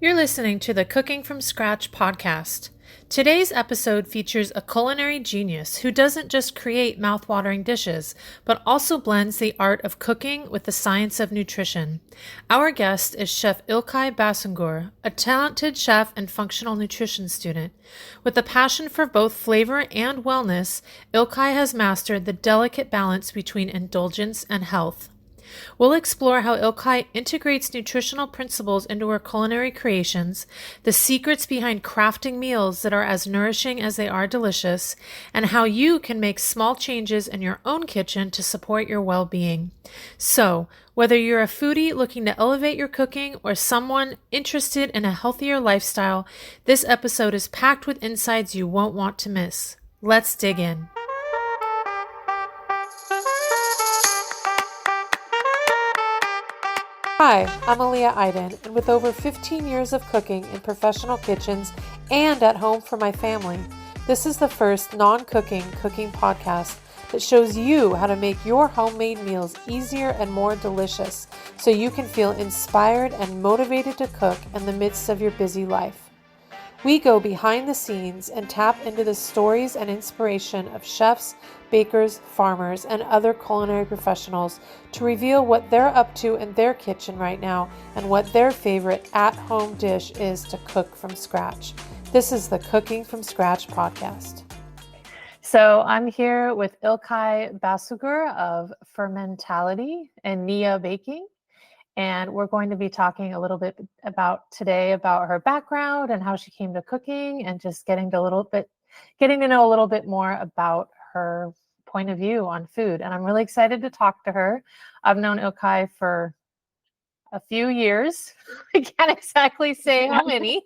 You're listening to the Cooking from Scratch podcast. Today's episode features a culinary genius who doesn't just create mouth-watering dishes, but also blends the art of cooking with the science of nutrition. Our guest is Chef Ilkay Basugur, a talented chef and functional nutrition student. With a passion for both flavor and wellness, Ilkay has mastered the delicate balance between indulgence and health. We'll explore how Ilkay integrates nutritional principles into her culinary creations, the secrets behind crafting meals that are as nourishing as they are delicious, and how you can make small changes in your own kitchen to support your well-being. So, whether you're a foodie looking to elevate your cooking or someone interested in a healthier lifestyle, this episode is packed with insights you won't want to miss. Let's dig in. Hi, I'm Aliye, and with over 15 years of cooking in professional kitchens and at home for my family, this is the first non-cooking cooking podcast that shows you how to make your homemade meals easier and more delicious so you can feel inspired and motivated to cook in the midst of your busy life. We go behind the scenes and tap into the stories and inspiration of chefs, bakers, farmers, and other culinary professionals to reveal what they're up to in their kitchen right now and what their favorite at-home dish is to cook from scratch. This is the Cooking from Scratch podcast. So I'm here with Ilkay Basugur of Fermentality and Nia Baking. And we're going to be talking a little bit today about her background and how she came to cooking and just getting to know a little bit more about her point of view on food. And I'm really excited to talk to her. I've known Ilkay for a few years. I can't exactly say how many.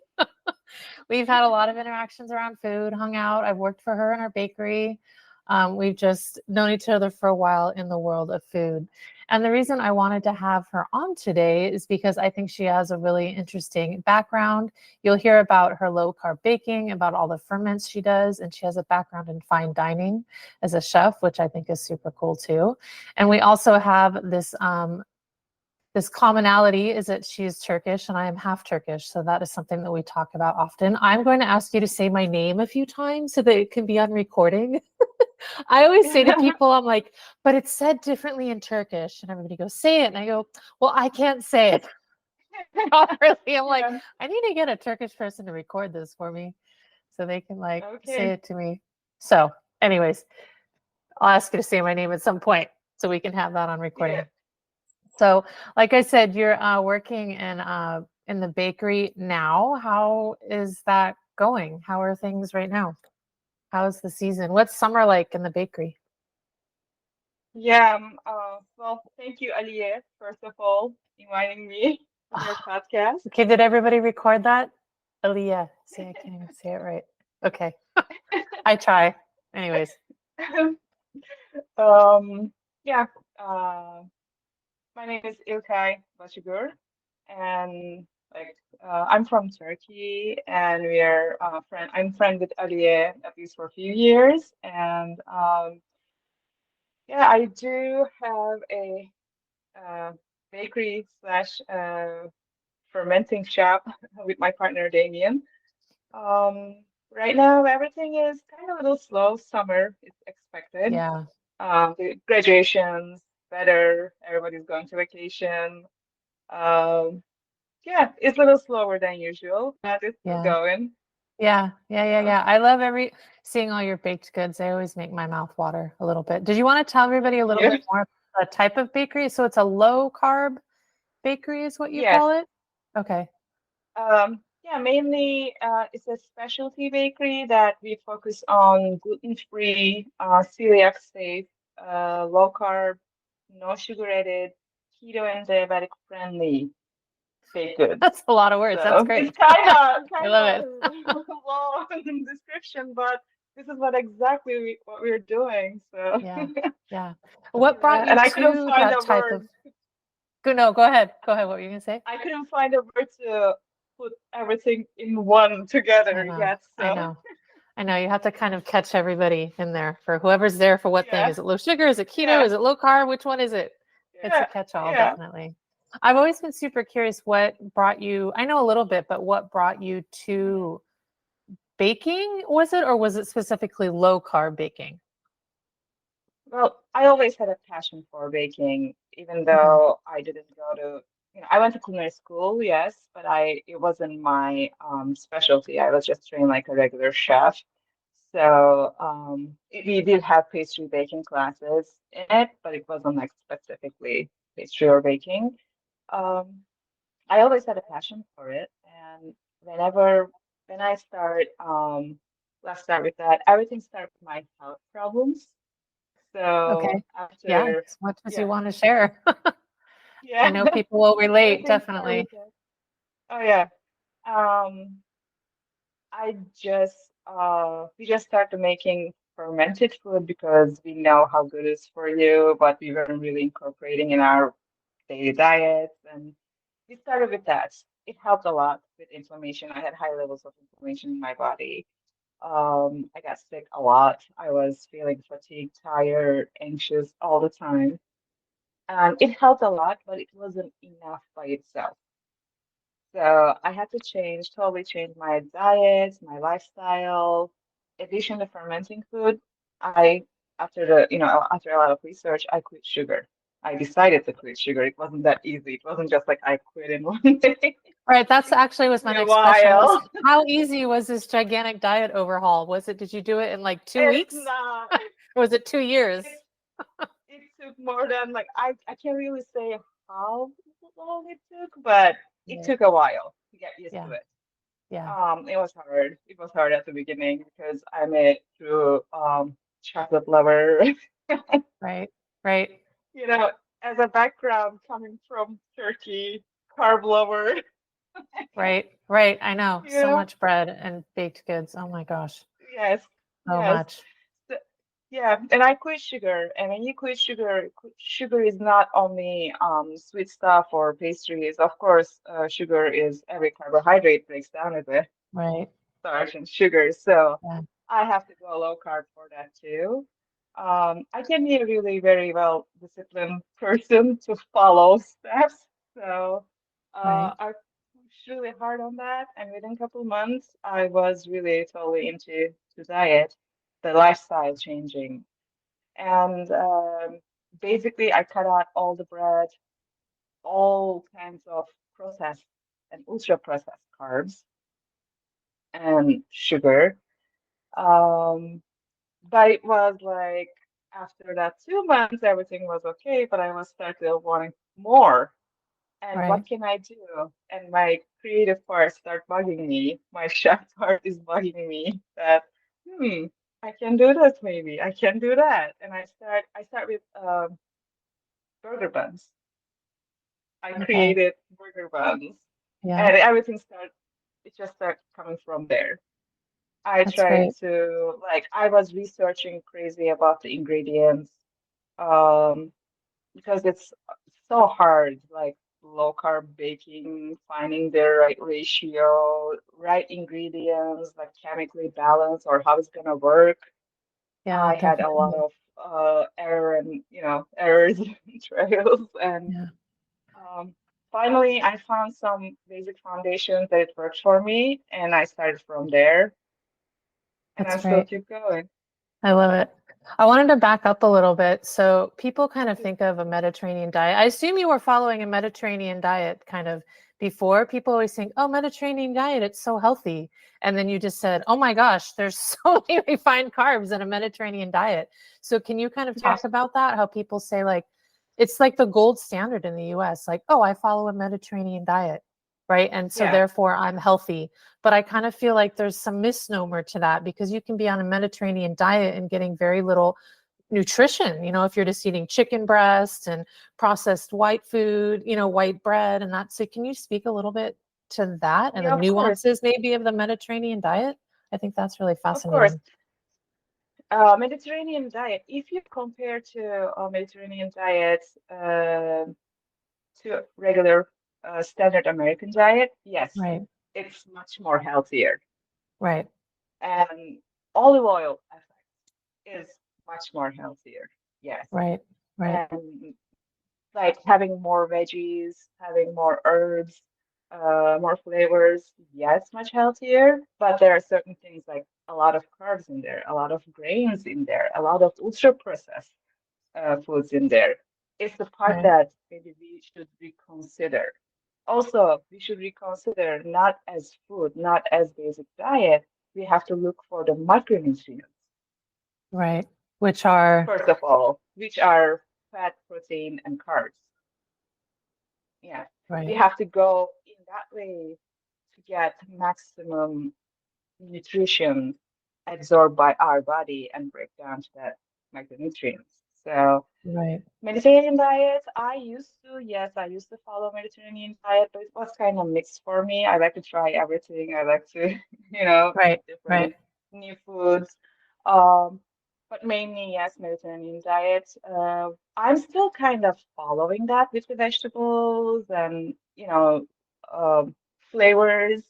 We've had a lot of interactions around food, hung out. I've worked for her in our bakery. We've just known each other for a while in the world of food. And the reason I wanted to have her on today is because I think she has a really interesting background. You'll hear about her low-carb baking, about all the ferments she does, and she has a background in fine dining as a chef, which I think is super cool too. And we also have this commonality is that she is Turkish and I am half Turkish. So that is something that we talk about often. I'm going to ask you to say my name a few times so that it can be on recording. I always say to people, I'm like, but it's said differently in Turkish. And everybody goes, say it. And I go, well, I can't say it properly. I'm like, I need to get a Turkish person to record this for me so they can say it to me. So anyways, I'll ask you to say my name at some point so we can have that on recording. Yeah. So like I said, you're working in the bakery now. How is that going? How are things right now? How's the season? What's summer like in the bakery? Yeah, well, thank you, Aliye, first of all, inviting me to your podcast. Okay, did everybody record that? Aliye. See, I can't even say it right. Okay. I try. Anyways. Yeah, my name is Ilkay Basugur, and I'm from Turkey, and we are I'm friend with Aliye at least for a few years, and yeah, I do have a bakery slash fermenting shop with my partner Damian. Right now everything is kind of a little slow. Summer is expected. Yeah. The graduations, better, everybody's going to vacation. Yeah, it's a little slower than usual, but it's still going. Yeah. I love seeing all your baked goods. They always make my mouth water a little bit. Did you want to tell everybody a little bit more about the type of bakery? So it's a low carb bakery is what you call it? Okay. Yeah, mainly it's a specialty bakery that we focus on gluten-free, celiac safe, low carb, no sugar added, keto and diabetic friendly baked goods. That's a lot of words. That's great. It's kind of I love it. long description, but this is what we're doing. So yeah. What brought you and I to couldn't find that a type word. of? No, go ahead. Go ahead. What were you gonna say? I couldn't find a word to put everything in one together yet. So. I know you have to kind of catch everybody in there for whoever's there for what thing. Is it low sugar? Is it keto? Is it low carb? Which one is it? It's a catch-all, definitely. I've always been super curious what brought you, I know a little bit, but what brought you to baking, was it, or was it specifically low carb baking? Well, I always had a passion for baking, even Okay. though I didn't go to, I went to culinary school, yes, but it wasn't my specialty. I was just trained like a regular chef. So we did have pastry baking classes in it, but it wasn't like specifically pastry or baking. Um, I always had a passion for it, and whenever when I start, let's start with that. Everything started with my health problems. So Okay. Yeah, after, as much as you yeah, want to share. I yeah, know people will relate, everything started with definitely. that. Oh yeah. Um, I just we just started making fermented food because we know how good it's for you, but we weren't really incorporating in our daily diets, and we started with that. It helped a lot with inflammation. I had high levels of inflammation in my body. I got sick a lot. I was feeling fatigued, tired, anxious all the time. And it helped a lot, but it wasn't enough by itself. So I had to totally change my diet, my lifestyle. Addition to fermenting food, I, after a lot of research, I quit sugar. I decided to quit sugar. It wasn't that easy. It wasn't just like I quit in one day. Right. That's actually was It my took me a next question was while. how easy was this gigantic diet overhaul? Was it, did you do it in like 2 weeks? It's not. Or was it 2 years? It it took more than like I can't really say how long it took, but it Yeah. took a while to get used to Yeah. it. Yeah. It was hard. It was hard at the beginning because I made it through chocolate lover. Right. Right. You know, as a background coming from Turkey, carb lover. Right. Right. I know. You So know, much bread and baked goods. Oh my gosh. yes, So yes. much. So, yeah, and I quit sugar. And when you quit sugar, sugar is not only sweet stuff or pastries. Of course, sugar is every carbohydrate breaks down as a Right. starch and sugar. So Yeah. I have to go low carb for that too. I can be a really very well disciplined person to follow steps. So Right. I pushed really hard on that. And within a couple months, I was really totally into the diet, the lifestyle changing. And basically, I cut out all the bread, all kinds of processed and ultra processed carbs and sugar. Um, but it was like after that 2 months, everything was okay, but I was started wanting more. And Right. what can I do? And my creative part start bugging me. My chef part is bugging me that, hmm, I can do this maybe. I can do that. And I start with burger buns. I Okay. created burger buns, Yeah. and it just started coming from there. I That's tried great. to I was researching crazy about the ingredients, um, because it's so hard, like low carb baking, finding the right ratio, right ingredients, like chemically balanced or how it's gonna work. Yeah, I had a lot definitely. of errors and trails, and Yeah. um, finally I found some basic foundations that it worked for me, and I started from there, and That's I still great. keep going. I love it. I wanted to back up a little bit. So people kind of think of a Mediterranean diet. I assume you were following a Mediterranean diet kind of before. People always think, oh, Mediterranean diet, it's so healthy. And then you just said, oh my gosh, there's so many refined carbs in a Mediterranean diet. So can you kind of talk Yes, about that? How people say like, it's like the gold standard in the US, like, oh, I follow a Mediterranean diet, right? And so yeah, therefore I'm healthy. But I kind of feel like there's some misnomer to that because you can be on a Mediterranean diet and getting very little nutrition, if you're just eating chicken breast and processed white food, white bread and that. So can you speak a little bit to that and the yeah, of course, nuances maybe of the Mediterranean diet? I think that's really of course. fascinating. Mediterranean diet, if you compare to Mediterranean diets to regular standard American diet, yes, Right, it's much more healthier. right, And olive oil effect is much more healthier. Yes. right, right, And like having more veggies, having more herbs, more flavors. Yes, much healthier, but there are certain things like a lot of carbs in there, a lot of grains in there, a lot of ultra processed foods in there. It's the part Right. that maybe we should reconsider. Also, we should reconsider not as food, not as basic diet. We have to look for the micronutrients, Right. Which are, first of all, which are fat, protein, and carbs. Yeah, we right. have to go in that way to get maximum nutrition absorbed by our body and break down to that micronutrients. So Right. Mediterranean diet, yes, I used to follow Mediterranean diet, but it was kind of mixed for me. I like to try everything. I like to, eat Right. Right. different new foods. Um, but mainly, yes, Mediterranean diet. I'm still kind of following that with the vegetables and, um, flavors.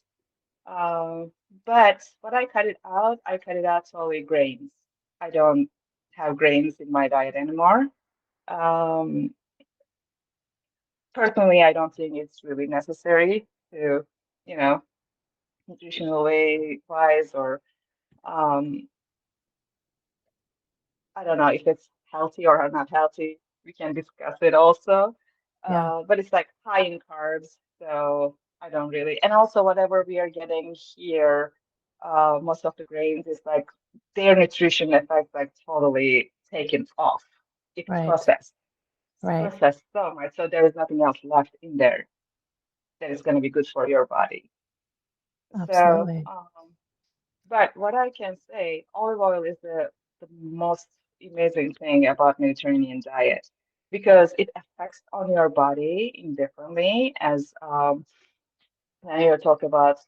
Um, but what I cut it out solely grains. I don't have grains in my diet anymore. Um, Personally, I don't think it's really necessary to, you know, nutritional way wise, or um, I don't know if it's healthy or not healthy. We can discuss it also. Yeah. But it's like high in carbs, so I don't really. And also, whatever we are getting here, most of the grains is like their nutrition effect like totally taken off. It's Right. processed. It's Right. processed so much, so there is nothing else left in there that is going to be good for your body. So, Absolutely. but what I can say, olive oil is the most amazing thing about Mediterranean diet because it affects on your body indifferently as when you talk about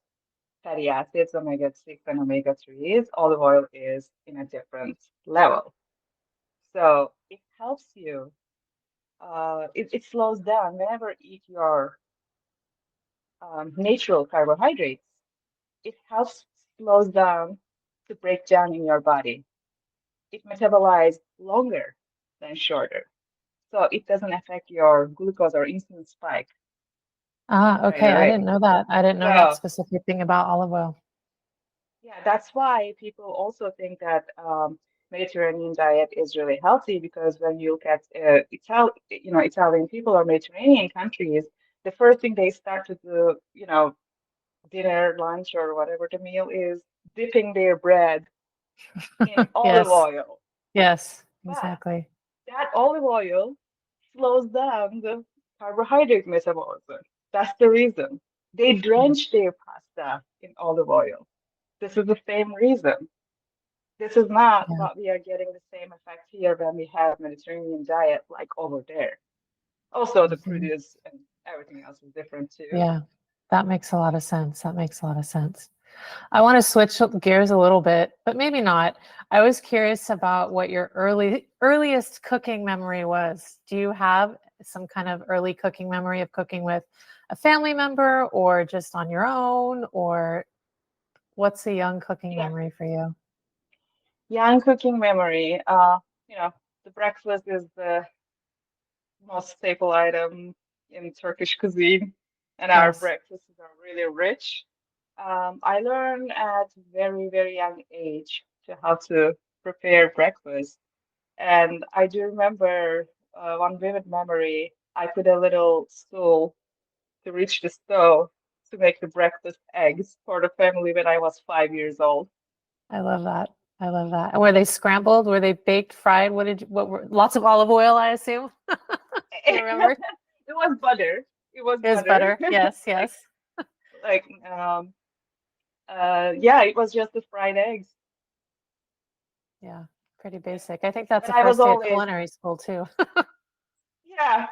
fatty acids, omega-6 and omega-3s, olive oil is in a different level. So it helps you, it slows down whenever you eat your natural carbohydrates. It helps slows down to break down in your body. It metabolizes longer than shorter. So it doesn't affect your glucose or insulin spike Ah, right okay. I didn't away. know that. I didn't know that So specific thing about olive oil. yeah, that's why people also think that Mediterranean diet is really healthy because when you look at Italian people or Mediterranean countries, the first thing they start to do, dinner, lunch, or whatever the meal is, dipping their bread in olive Yes. oil. Yes. But Exactly. that olive oil slows down the carbohydrate metabolism. That's the reason. They Yeah. drench their pasta in olive oil. This is the same reason. This is not Yeah. what we are getting the same effect here when we have Mediterranean diet like over there. Also, the Mhm. produce and everything else is different too. Yeah. That makes a lot of sense. That makes a lot of sense. I want to switch gears a little bit, but maybe not. I was curious about what your earliest cooking memory was. Do you have some kind of early cooking memory of cooking with a family member or just on your own? Or what's a young cooking Yeah, memory for you? young cooking memory. You know, the breakfast is the most staple item in Turkish cuisine, and our Yes, breakfasts are really rich. I learned at very, very young age to how to prepare breakfast. And I do remember one vivid memory. I put a little stool to reach the stove to make the breakfast eggs for the family when I was 5 years old. I love that. I love that. And were they scrambled? Were they baked, fried? What were lots of olive oil, I assume? Do you remember? It was butter. It was It was butter. butter. Yes, like yes. like yeah, it was just the fried eggs. Yeah, pretty Yeah. basic. I think that's But the I was first day of always, culinary school too. yeah.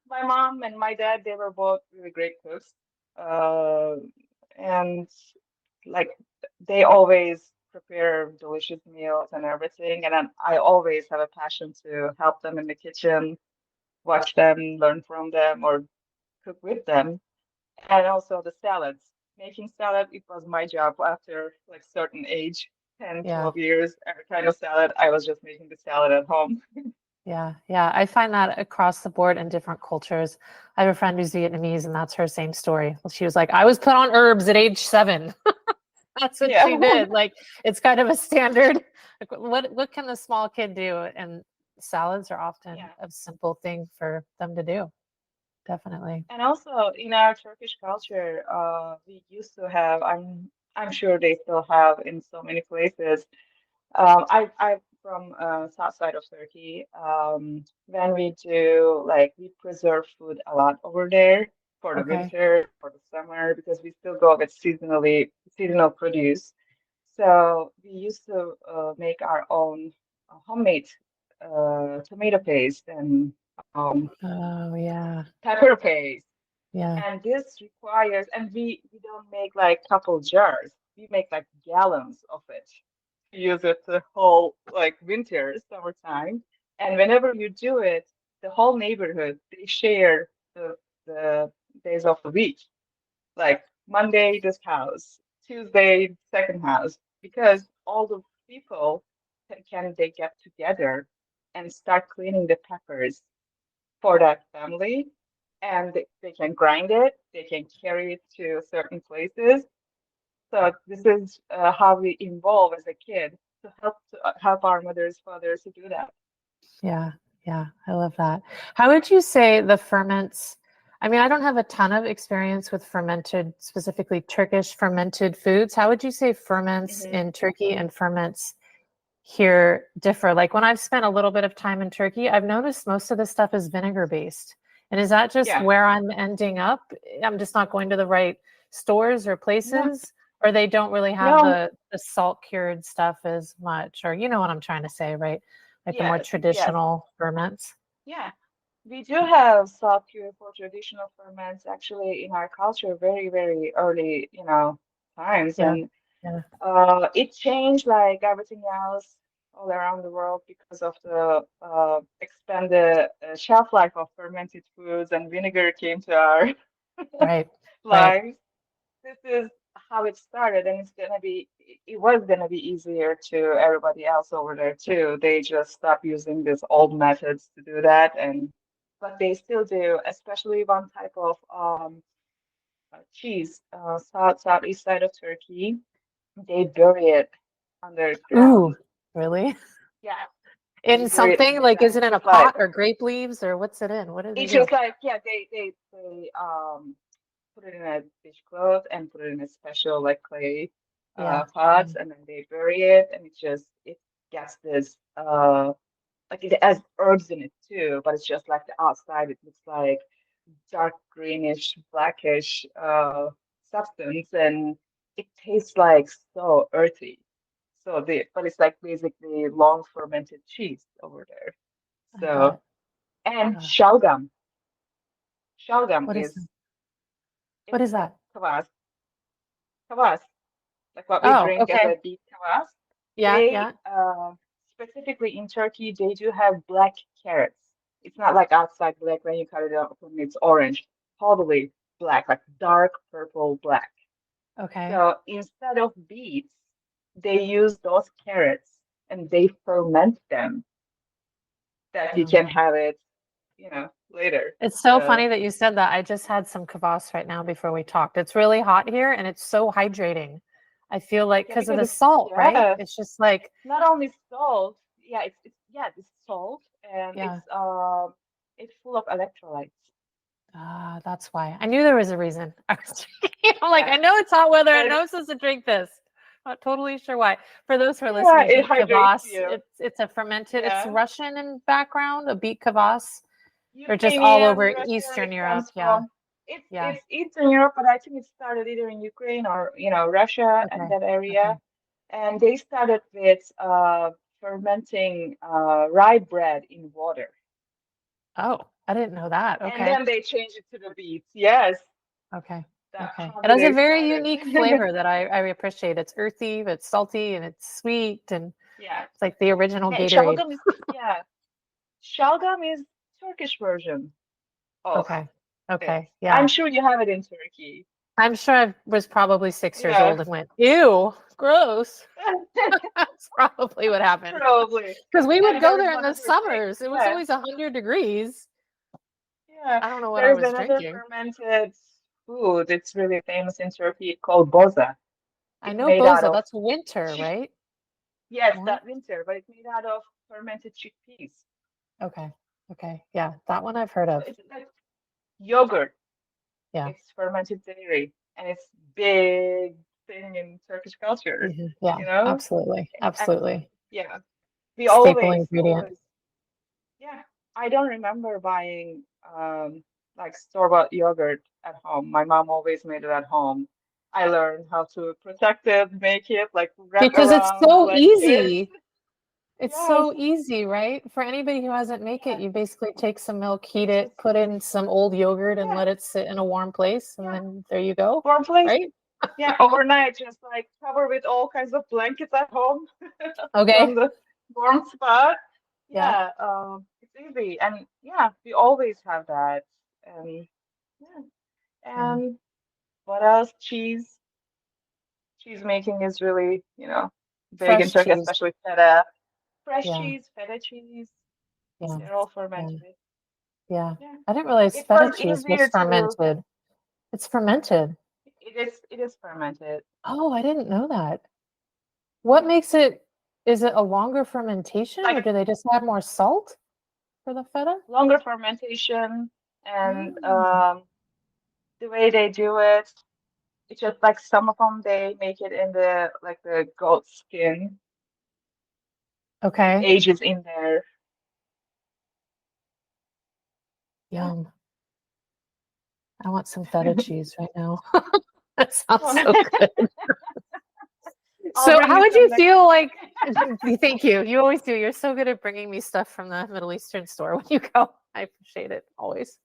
My mom and my dad, they were both really great cooks. Uh, and like they always prepare delicious meals and everything. And then I always have a passion to help them in the kitchen, watch them, learn from them, or cook with them. And also the salads. Making salad, it was my job after like certain age, 10, Yeah. 12 years, every kind of salad. I was just making the salad at home. Yeah. Yeah. I find that across the board in different cultures. I have a friend who's Vietnamese, and that's her same story. She was like, I was put on herbs at age 7. That's what Yeah. she did. Like, it's kind of a standard. Like, what can the small kid do? And salads are often Yeah. a simple thing for them to do. Definitely. And also in our Turkish culture, we used to have, I'm sure they still have in so many places. I'm from south side of Turkey. When we do like we preserve food a lot over there for the Okay. winter, for the summer, because we still go with seasonal produce. So we used to make our own homemade tomato paste and Oh, yeah. pepper paste. Yeah. And this requires, and we don't make like couple jars. We make like gallons of it. Use it the whole like winter, summertime. And whenever you do it, the whole neighborhood they share the days of the week. Like Monday this house, Tuesday second house, because all the people can they get together and start cleaning the peppers for that family, and they can grind it, they can carry it to certain places. So this is how we evolve as a kid to help our mothers, fathers to do that. Yeah. Yeah. I love that. How would you say the ferments? I mean, I don't have a ton of experience with fermented, specifically Turkish fermented foods. How would you say ferments Hmm. in Turkey and ferments here differ? Like when I've spent a little bit of time in Turkey, I've noticed most of the stuff is vinegar based. And is that just Yeah. where I'm ending up? I'm just not going to the right stores or No, places, or they don't really have no. the salt cured stuff as much, or you know what I'm trying to say, right? Like the more Yes, yes, traditional ferments. yeah. We do have soft cure for traditional ferments actually in our culture very, very early, times. Yeah. And Yeah. it changed like everything else all around the world because of the expanded shelf life of fermented foods, and vinegar came to our Right. Right. lives. This is how it started, and it was gonna be easier to everybody else over there too. They just stopped using these old methods to do that, and but they still do, especially one type of cheese, southeast side of Turkey. They bury it Ooh, underground. really? Yeah, they In bury it something like, underground. is it It's in a just like pot or grape leaves or what's it in? What do they it's do? just like yeah, they put it in a dishcloth and put it in a special like clay Yeah. pots, and then they bury it, and it gets this like it has herbs in it too, but it's just like the outside it looks like dark greenish, blackish substance, and it tastes like so earthy. But it's like basically long fermented cheese over there. I So, bet. and Uh, shalgam. Shalgam what is is what it's is like that? kvass, like what we Oh, drink as okay. a beet kvass. Yeah, They yeah. specifically in Turkey, they do have black carrots. It's not like outside black when you cut it open, it's orange. Totally black, like dark purple black. Okay. So instead of beets, they use those carrots and they ferment them that you Oh. can have it, later. It's so So funny that you said that. I just had some kvass right now before we talked. It's really hot here and it's so hydrating. I feel like yeah, because of because the it's salt, right? yeah, It's just like, not only salt, yeah, it's salt and yeah. it's full of electrolytes. Ah, that's why. I knew there was a reason. I'm like, Yeah, I know it's hot weather. I and know I'm supposed to drink this. Not totally sure why. For those who are yeah, listening, it beet hydrates kvass, you. it's a fermented, it's Yeah, Russian in background, a beet kvass, or just all Ukrainian, over Russian, Eastern it Europe. comes Yeah. from Yeah. it's Eastern Europe, but I think it started either in Ukraine or Russia and Okay. that area. Okay. And they started with fermenting rye bread in water, Oh, I didn't know that. and Okay. then they changed it to the beets. Yes, Okay. that's Okay. how It has a they very started. unique flavor that I appreciate. It's earthy, it's salty, and it's sweet, and Yeah. it's like the original Hey, Gatorade. yeah, shalgam is Turkish version of Okay. it. Okay. I'm Yeah. sure you have it in Turkey. I'm sure I was probably 6 years Yeah. old and went, ew, gross. That's probably what happened. Probably. Because we would And go there is there in one the other thing. summers. It was Yeah, always 100 degrees. yeah. I don't know what There I is was another drinking. fermented food. It's really famous in Turkey called boza. I It's know made out boza. of That's winter, right? yes, Yeah. that winter, but it's made out of fermented chickpeas. Okay. Okay. Yeah. That one I've heard So of. it's like yogurt. Yeah. It's fermented dairy, and it's big thing in Turkish culture, Yeah. you know? Absolutely. And Absolutely. yeah, we Staple always, ingredient. always, yeah. I don't remember buying like store-bought yogurt at home. My mom always made it at home. I learned how to protect it, make it, like wrap Because it's around, so like twist. easy. It's Yes, so easy, right? For anybody who hasn't make it, yeah. you basically take some milk, heat It's it, just put in some old yogurt and yeah, let it sit in a warm place, and yeah. then there you go, Warm place. right? Yeah, overnight, just like cover with all kinds of blankets at home from Okay. the warm spot. Yeah. Yeah, it's easy, and yeah, we always have that. And yeah, Yeah. and what else? Cheese. Cheese making is really, big in Fresh Turkey, cheese. especially feta. Fresh Yeah. cheese, feta cheese, Yeah. they're all Yeah. fermented. Yeah. Yeah, I didn't realize it feta was cheese was easier to. fermented. It's fermented. It is fermented. Oh, I didn't know that. What Yeah, makes it, is it a longer fermentation or like do they just add more salt for the feta? longer fermentation, and Mm, the way they do it, it's just like some of them they make it in the goat skin. It okay. ages in there. Yeah. Yum. I want some feta cheese right now. That sounds so good. I'll So, bring how you would some you next feel time. like? Thank you. You always do. You're so good at bringing me stuff from the Middle Eastern store when you go. I appreciate it always.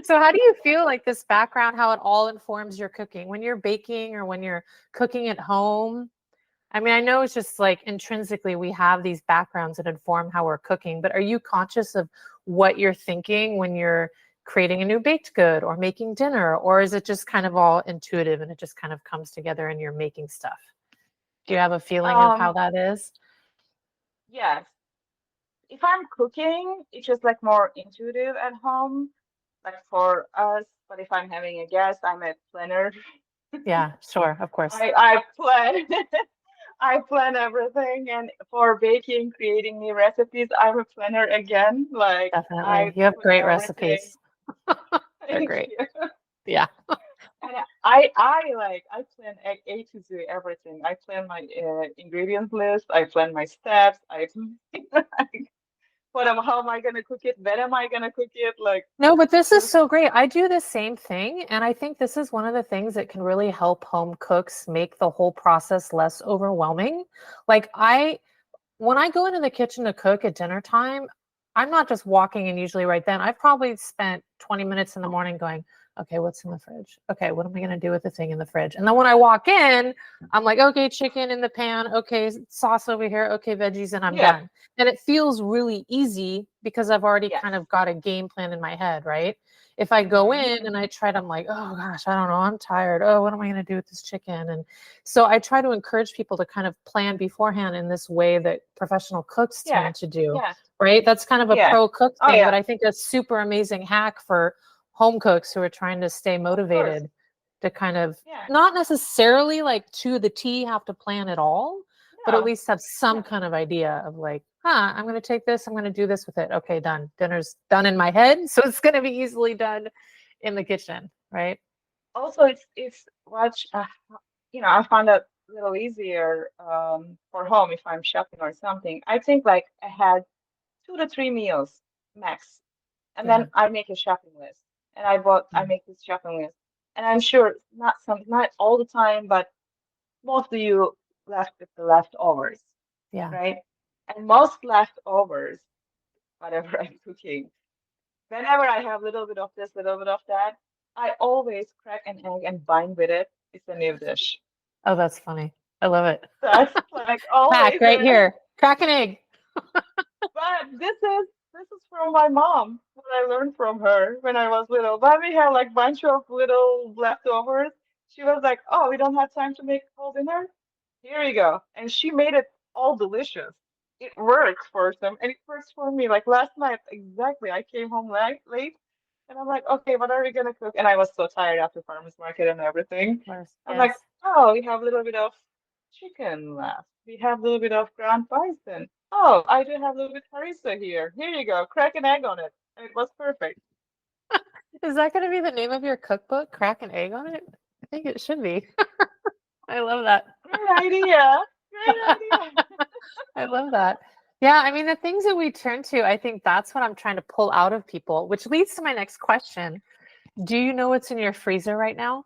So, how do you feel like this background, how it all informs your cooking when you're baking or when you're cooking at home? I mean, I know it's just like intrinsically we have these backgrounds that inform how we're cooking, but are you conscious of what you're thinking when you're creating a new baked good or making dinner? Or is it just kind of all intuitive and it just kind of comes together and you're making stuff? Do you have a feeling of how Um, that is? yes. If I'm cooking, it's just like more intuitive at home, like for us. But if I'm having a guest, I'm a planner. Yeah, sure, of course. I plan I plan everything, and for baking, creating new recipes, I'm a planner again. Like Definitely. I You have put great everything. recipes. They're Thank great. you. Yeah. And I plan A to Z everything. I plan my ingredient list. I plan my steps. I plan how am I gonna cook it? When am I gonna cook it? Like No, but it's this is just so great. I do the same thing. And I think this is one of the things that can really help home cooks make the whole process less overwhelming. Like, when I go into the kitchen to cook at dinner time, I'm not just walking in usually right then. I've probably spent 20 minutes in the morning going, okay, what's in the fridge? Okay, what am I going to do with the thing in the fridge? And then when I walk in, I'm like, okay, chicken in the pan. Okay, sauce over here. Okay, veggies, and I'm yeah, done. And it feels really easy because I've already yes. kind of got a game plan in my head, right? If I go Hmm. in and I try it, I'm like, oh gosh, I don't know. I'm tired. Oh, what am I going to do with this chicken? And so I try to encourage people to kind of plan beforehand in this way that professional cooks Yeah, tend to do, yeah, right? That's kind of a yeah. pro cook Oh thing, but yeah, I think a super amazing hack for home cooks who are trying to stay of course. motivated to kind of Yeah. not necessarily like to the T have to plan it all, but at No, least have some no. kind of idea of like, I'm going to take this, I'm going to do this with it. Okay, done. Dinner's done in my head. So it's going to be easily done in the kitchen, right? Also, it's much. I find that a little easier for home if I'm shopping or something. I think like I had 2 to 3 meals max, and Yeah. then I make a shopping list, and I make this shopping list, and I'm sure not all the time, but most of you left with the leftovers, Yeah. right? And most leftovers, whatever I'm cooking, whenever I have a little bit of this, little bit of that, I always crack an egg and bind with it. It's a new dish. Oh, that's funny. I love it. That's like Hack always right there. here. Crack an egg. But this is from my mom, what I learned from her when I was little. But we had like bunch of little leftovers. She was like, "Oh, we don't have time to make whole dinner. Here you go. And she made it all delicious. It works for some, and it works for me. Like last night, exactly. I came home late, and I'm like, okay, what are we gonna cook? And I was so tired after farmers market and everything. Of course. I'm like, Yes. oh, we have a little bit of chicken left. We have a little bit of ground bison. Oh, I do have a little bit harissa here. Here you go. Crack an egg on it. And it was perfect. Is that going to be the name of your cookbook? Crack an egg on it? I think it should be. I love that. Great idea. Great idea. I love that. Yeah, I mean, the things that we turn to, I think that's what I'm trying to pull out of people, which leads to my next question. Do you know what's in your freezer right now?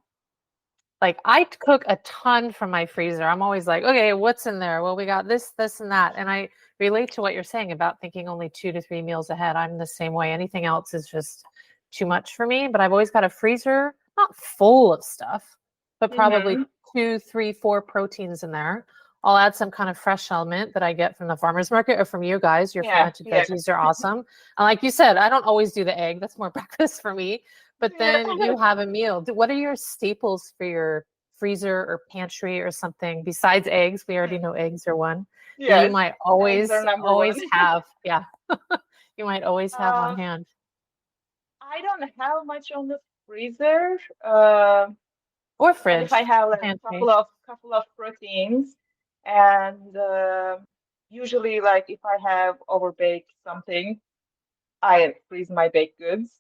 Like, I cook a ton from my freezer. I'm always like, okay, what's in there? Well, we got this, and that. And I relate to what you're saying about thinking only 2 to 3 meals ahead. I'm the same way. Anything else is just too much for me. But I've always got a freezer, not full of stuff, but probably Mm-hmm. 2, 3, 4 proteins in there. I'll add some kind of fresh element that I get from the farmer's market or from you guys. Your Yeah, fermented yeah, veggies are awesome. And like you said, I don't always do the egg. That's more breakfast for me. But yeah. then you have a meal. What are your staples for your freezer or pantry or something besides eggs? We already know eggs are one that you Yes, might eggs are always, number one. always have. Yeah. You might always have on Um, hand. I don't have much on the freezer, Or but if I fridge, have a pantry. couple of proteins, and usually like if I have overbaked something, I freeze my baked goods.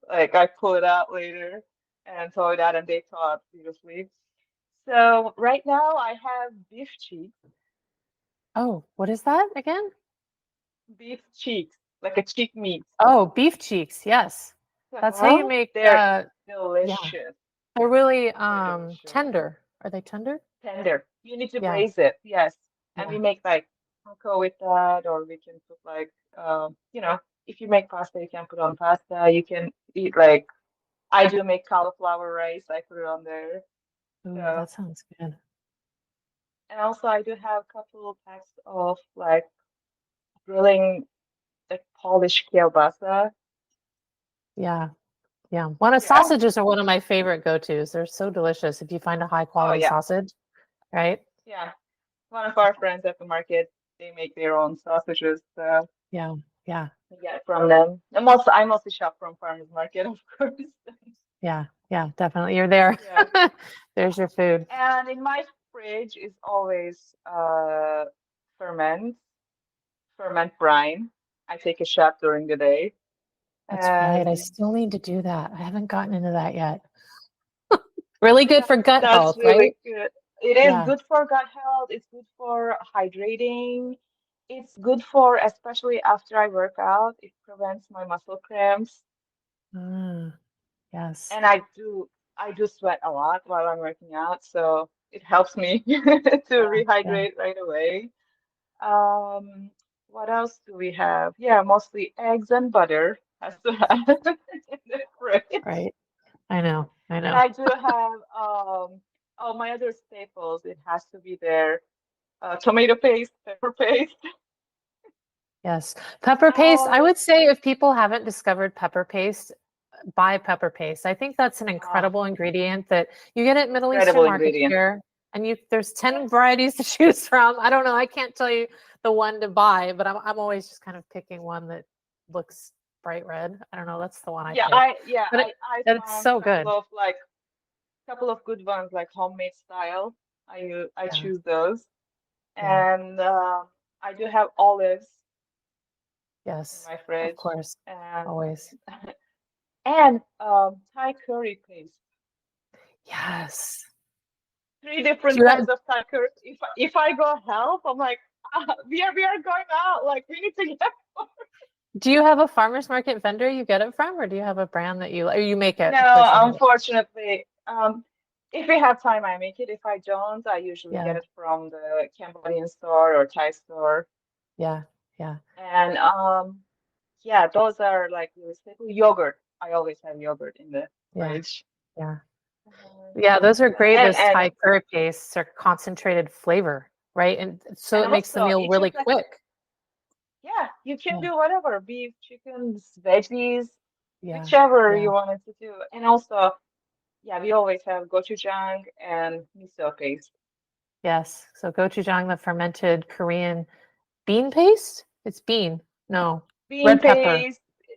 Like I pull it out later and throw it out, and they thaw out beautifully. So right now I have Oh, what is that again? beef cheeks, like a cheek meat. Oh, beef cheeks. Yes. That's how you Uh-huh. make They're yeah. delicious. They're really They're delicious. tender. Are they tender? Tender. You need to Yeah. braise it, yes. And we Yeah. make like taco with that, or we can put like, if you make pasta, you can put on pasta. You can eat like, I do make cauliflower rice. I put it on there. Ooh, So, that sounds good. and also I do have a couple of packs of like grilling like Polish kielbasa. Yeah. Yeah. One of Yeah. sausages are one of my favorite go-tos. They're so delicious if you find a high Oh quality yeah. sausage, right? Yeah. One of our friends at the market, they make their own sausages. So Yeah. Yeah. we get it from them. I mostly shop from farmers market, of course. Yeah. Yeah. Definitely. You're there. Yeah. There's your food. And in my fridge is always ferment, ferment brine. I take a shot during the day. That's right. I And still need to do that. I haven't gotten into that yet. Really good for gut that's health, right? really good. It is Yeah. good for gut health. It's good for hydrating. It's good for, especially after I work out, it prevents my muscle cramps. Ah, yes. And I do sweat a lot while I'm working out, so it helps me to Yeah. Yeah. rehydrate right away. Um, what else do we have? Yeah, mostly eggs and butter has to have in the fridge. Right. I know. I And know. I do have my other staples. It has to be there. Tomato paste, pepper paste. Yes. Pepper paste. I Oh, would say if people haven't discovered pepper paste, buy pepper paste. I think that's an ah, incredible ingredient that you get at Middle incredible Eastern markets ingredient. here. And there's Yeah. 10 varieties to choose from. I don't know. I can't tell you the one to buy, but I'm always just kind of picking one that looks bright red. I don't know. That's the one I Yeah, pick. But I it's found so good. couple of good ones like homemade style. I Yeah. choose those. Yeah. And I do have olives in Yes. my Of fridge, course. and Always. Thai curry paste. Yes. Three Do different you kinds have, of Thai curry. If I go help, I'm like, we are going out. Like we need to get. do you have a farmer's market vendor you get it from, or do you have a brand that or you make it No, personally? unfortunately, if we have time, I make it. If I don't, I usually get Yeah. it from the Cambodian store or Thai store. Yeah. Yeah. And yeah, those are like really staple. Yogurt. I always have yogurt in the Yeah. fridge. Yeah. Mhm. Yeah, those are great. And Those and Thai curry pastes are concentrated flavor, right? And so and it makes the also meal it's really just like, quick. yeah, you can Yeah. do whatever, beef, chickens, veggies, Yeah. whichever Yeah. you wanted to do. And also, yeah, we always have gochujang and miso paste. Yes. So gochujang, the fermented Korean bean paste? It's bean. No, Bean red pepper. paste, But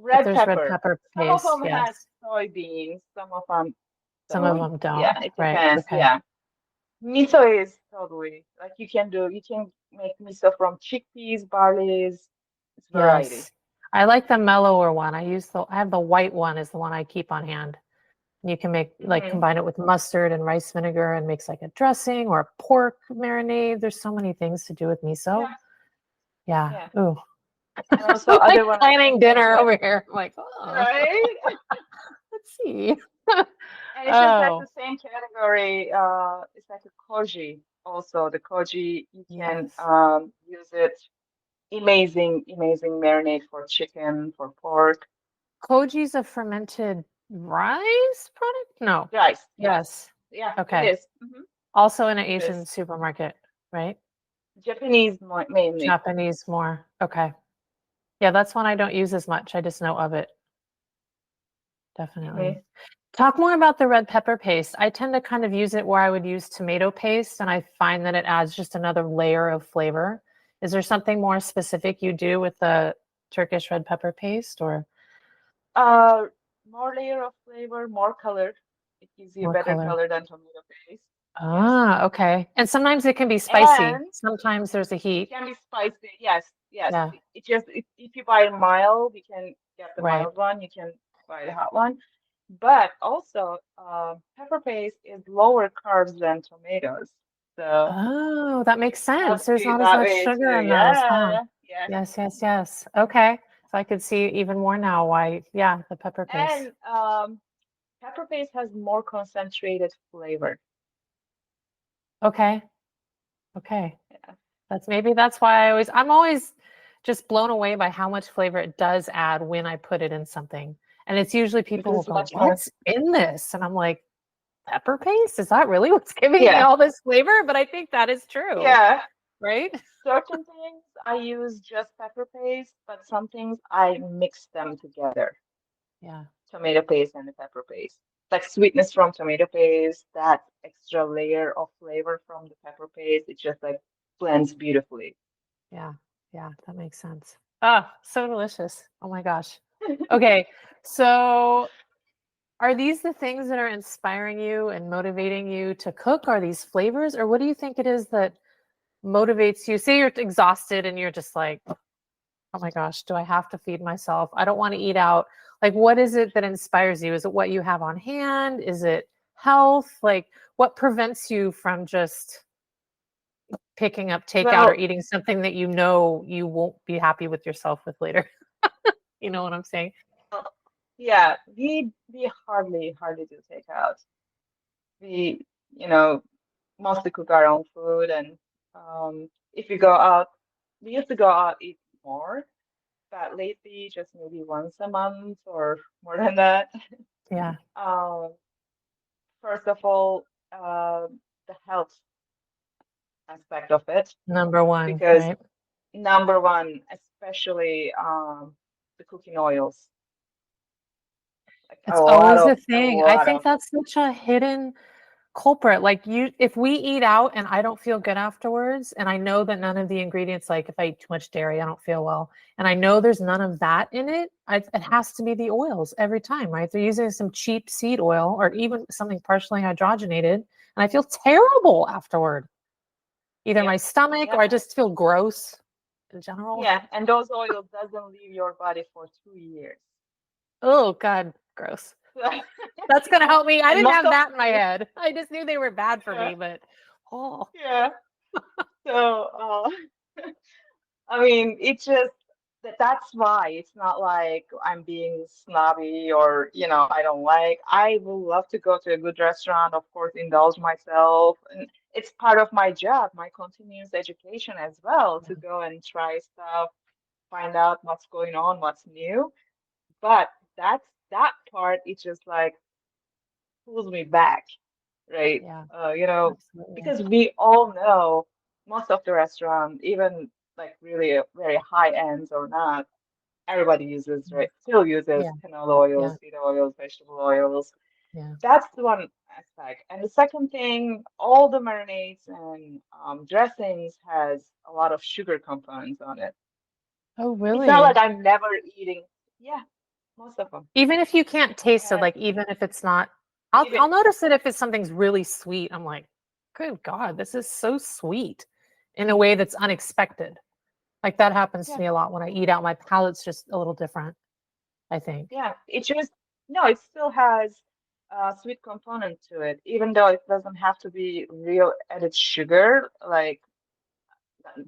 red there's red pepper. pepper Some of paste. them has Yes. soybeans, some of them Some of don't. them don't. Yeah, it Right. depends. Okay. Yeah. Miso is totally like you can make miso from chickpeas, barleys. It's variety. Yes. I like the mellower one. I have the white one is the one I keep on hand. And you can make like Hmm. combine it with mustard and rice vinegar and makes like a dressing or a pork marinade. There's so many things to do with miso. Yeah, Yeah. yeah. Ooh. And also I'm like other one I planning think is dinner like over here. I'm like, oh, right. let's see. And it's just like the Oh, same category. It's like a koji also. The koji you can yes. use it. Amazing, amazing marinade for chicken, for pork. Koji's a fermented rice product? No. Rice, yes. Yes. Yeah, it Okay. is. Also in an It Asian is. supermarket, right? Japanese mainly. Japanese more. Okay. Yeah, that's one I don't use as much. I just know of it. Definitely. Hmm. Talk more about the red pepper paste. I tend to kind of use it where I would use tomato paste, and I find that it adds just another layer of flavor. Is there something more specific you do with the Turkish red pepper paste or Uh, More layer of flavor, more color. It gives you more better color? color than tomato paste. Yes. Ah, okay. And sometimes it can be spicy. And Sometimes there's a it heat. can be spicy. Yes, yes. Yeah, It just if you buy mild, you can get the right. mild one. You can buy the hot one. But also, pepper paste is lower carbs than tomatoes, so Oh, that makes it sense. helps There's you not as that much way sugar too. in those, huh? Yeah, yes. Yes, yes, yes. Okay. So I could see even more now why, yeah, the pepper paste. And pepper paste has more concentrated flavor. Okay. Okay. Yeah, That's why I'm always just blown away by how much flavor it does add when I put it in something. And it's usually people because will it's go, much more. "What's in this?" And I'm like, "Pepper paste? Is that really what's giving me Yeah, all this flavor?" But I think that is true, yeah. right? Certain things I use just pepper paste, but some things I mix them together. Yeah. Tomato paste and the pepper paste. Like sweetness from tomato paste, that extra layer of flavor from the pepper paste, it just like blends beautifully. Yeah. Yeah, that makes sense. Ah, so delicious. Oh my gosh. Okay. So are these the things that are inspiring you and motivating you to cook? Are these flavors? Or what do you think it is that motivates you? Say you're exhausted and you're just like, oh my gosh, do I have to feed myself? I don't want to eat out. Like, what is it that inspires you? Is it what you have on hand? Is it health? Like, what prevents you from just picking up takeout or Well, eating something that you know you won't be happy with yourself with later? You know what I'm saying? yeah, we hardly do takeout. We, you know, mostly cook our own food, and if we go out, we used to go out eat more, but lately just maybe once a month or more than that. Yeah. Um, First of all, the health aspect of it, Number one, because right? number one, especially the cooking oils, like It's always a a thing. I lot think of, that's such a hidden culprit. Like if we eat out and I don't feel good afterwards, and I know that none of the ingredients, like if I eat too much dairy, I don't feel well, and I know there's none of that in it, it has to be the oils every time, right? They're using some cheap seed oil or even something partially hydrogenated, and I feel terrible afterward. Either yep, my stomach or yep, I just feel gross in general. yeah, and those oils doesn't leave your body for 2 years. Oh God, gross. That's gonna help me. I And didn't most have of, that in my head. I just knew they were bad for yeah, me, but oh yeah. So, I mean, it just that's why it's not like I'm being snobby or, I don't like. I would love to go to a good restaurant, of course, indulge myself. And it's part of my job, my continuous education as well, to go and try stuff, find out what's going on, what's new. But that part, it's just like pulls me back, right? yeah, absolutely. Because we all know most of the restaurant, even like really very high ends or not, everybody uses, right? Still uses Yeah, canola oils, yeah, seed oils, vegetable oils. yeah, That's the one. aspect. And the second thing, all the marinades and dressings has a lot of sugar components on it. Oh, It's not like really? I'm never eating. Yeah, most of them. Even if you can't taste it, And like even if it's not, even I'll notice it if it's something's really sweet. I'm like, good God, this is so sweet in a way that's unexpected. Like that happens to yeah, me a lot when I eat out. My palate's just a little different, I think. yeah, it just no, it still has a sweet component to it, even though it doesn't have to be real added sugar, like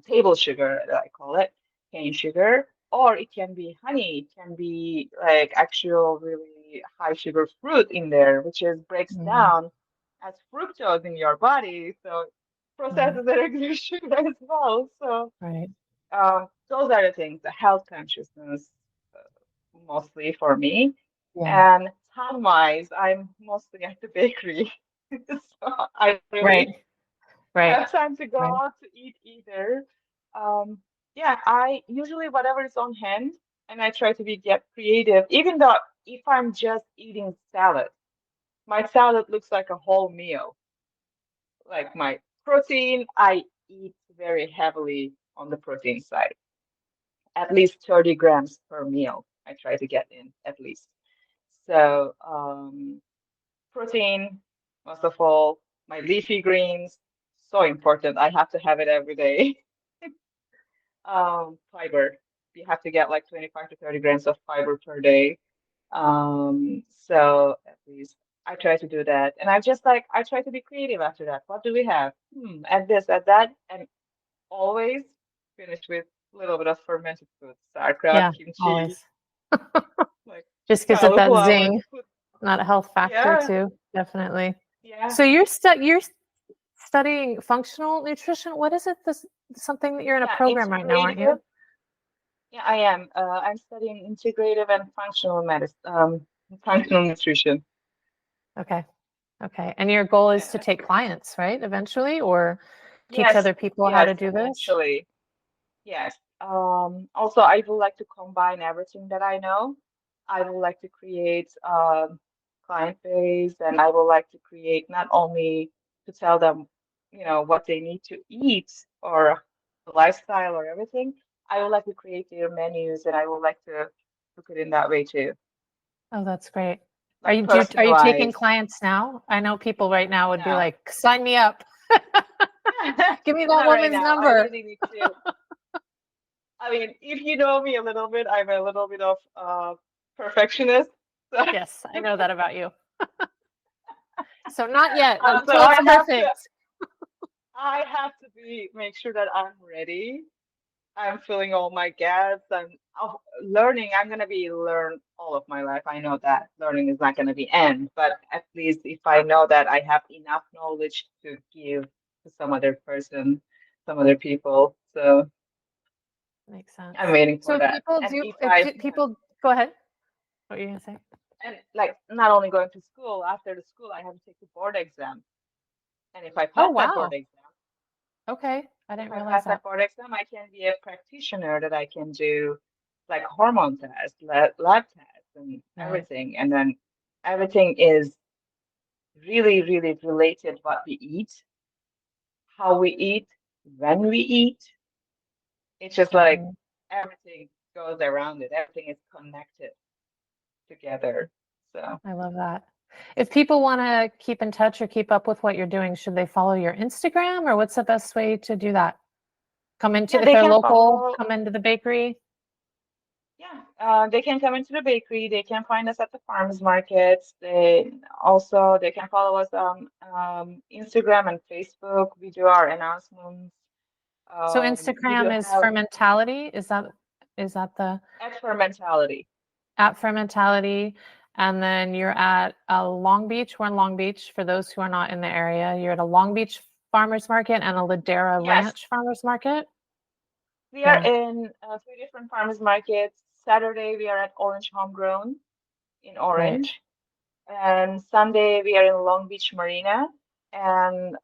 table sugar, I call it, cane sugar, or it can be honey, it can be like actual really high sugar fruit in there, which is breaks Mm, down as fructose in your body, so right, processes the regular sugar as well. So right. those are the things, the health consciousness mostly for me. Yeah, And time-wise, I'm mostly at the bakery, so I right, really right, have time to go right. out to eat either. Um, yeah, I usually whatever is on hand, and I try to be get creative. Even though if I'm just eating salad, my salad looks like a whole meal. Like my protein, I eat very heavily on the protein side, at least 30 grams per meal. I try to get in at least. So, protein, most of all, my leafy greens, so important. I have to have it every day. Fiber. You have to get like 25 to 30 grams of fiber per day. So at least I try to do that. And I just like, I try to be creative after that. What do we have? Add this, add that, and always finish with a little bit of fermented foods, sauerkraut, Yeah, kimchi, always. like Just gives it that cauliflower. zing, not a health factor Yeah, too, definitely. yeah, So you're studying functional nutrition. What is it? This something that you're in a yeah. program right now, aren't you? Integrative. Yeah, I am. I'm studying integrative and functional medicine, functional nutrition. Okay. Okay. And your goal is to Yeah. take clients, right? Eventually, or teach Yes, other people how yes, to do this? eventually. Yes. Also, I would like to combine everything that I know. I would like to create client base, and I would like to create not only to tell them, what they need to eat or the lifestyle or everything. I would like to create their menus, and I would like to look it in that way too, Oh, that's great. like Are you taking personalized. clients now? I know people right now would be No, like, sign me up. Give me that not right woman's now. I number. really need to. I mean, if you know me a little bit, I'm a little bit of perfectionist. So, Yes, I know that about you. So not yet so until it's perfect. I have to be make sure that I'm ready. I'm filling all my gaps. Learning. I'm gonna be learn all of my life. I know that learning is not gonna be end, but at least if I know that I have enough knowledge to give to some other person, some other people. So Makes sense. I'm waiting So for if that. people And do, if if I people go ahead. What are you gonna say? and like not only going to school, after the school, I have to take the board exam. And if I Oh, pass that board wow. exam, Okay. I if didn't I realize pass that. that board exam, I can be a practitioner that I can do like hormone tests, lab tests, and Right. everything. And then everything is really, really related what we eat, how we eat, when we eat. It's just like Mhm. everything goes around it. Everything is connected together. So. I love that. If people want to keep in touch or keep up with what you're doing, should they follow your Instagram or what's the best way to do that? Come into, Yeah, if they they're can local, follow. come into the bakery. Yeah, they can come into the bakery. They can find us at the farmers markets. They can follow us on Instagram and Facebook. We do our announcements. So We do Instagram is have Fermentality. Is that the at Fermentality. at Fermentality? And then you're at Long Beach. We're in Long Beach for those who are not in the area. You're at a Long Beach farmers market and a Ladera Yes, Ranch farmers market. we are Yeah, in three different farmers markets. Saturday we are at Orange Homegrown in right. Orange, and Sunday we are in Long Beach Marina, and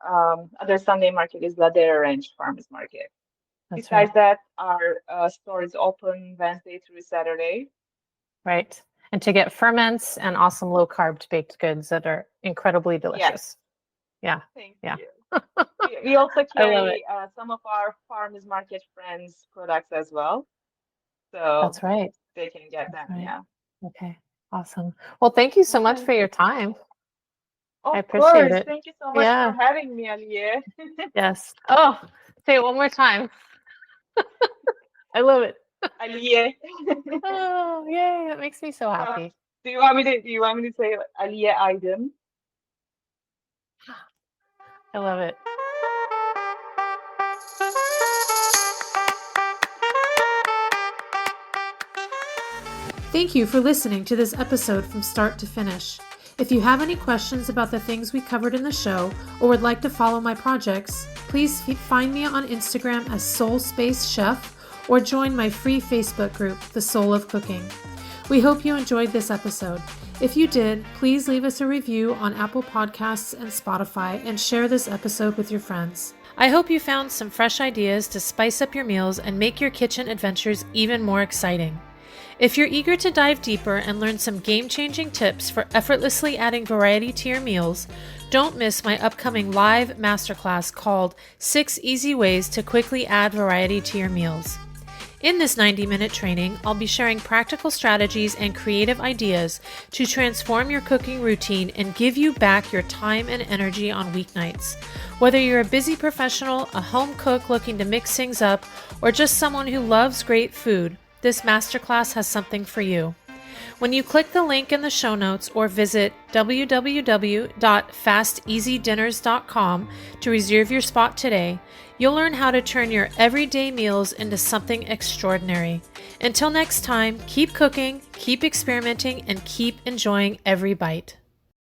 other Sunday market is Ladera Ranch Farmers Market. That's right. Besides that, our store is open Wednesday through Saturday. Right. and to get ferments and awesome low carb baked goods that are incredibly delicious. Yeah. Thank Yeah. you. We also I love carry some of our farmers market friends products as well. So That's right. they can get That's them. right. Yeah. Okay. Awesome. Well, thank you so much Yeah. for your time. I Of appreciate course. it. Thank you so much Yeah. for having me, Aliye. Yes. Oh, say it one more time. I love it. Aliye. Oh, yay. That makes me so happy. Do you want me to say Aliye Aydın? I love it. Thank you for listening to this episode from start to finish. If you have any questions about the things we covered in the show or would like to follow my projects, please find me on Instagram as Soul Space Chef or join my free Facebook group, The Soul of Cooking. We hope you enjoyed this episode. If you did, please leave us a review on Apple Podcasts and Spotify and share this episode with your friends. I hope you found some fresh ideas to spice up your meals and make your kitchen adventures even more exciting. If you're eager to dive deeper and learn some game-changing tips for effortlessly adding variety to your meals, don't miss my upcoming live masterclass called 6 Easy Ways to Quickly Add Variety to Your Meals. In this 90-minute training, I'll be sharing practical strategies and creative ideas to transform your cooking routine and give you back your time and energy on weeknights. Whether you're a busy professional, a home cook looking to mix things up, or just someone who loves great food, this masterclass has something for you. When you click the link in the show notes or visit www.fasteasydinners.com to reserve your spot today, you'll learn how to turn your everyday meals into something extraordinary. Until next time, keep cooking, keep experimenting, and keep enjoying every bite.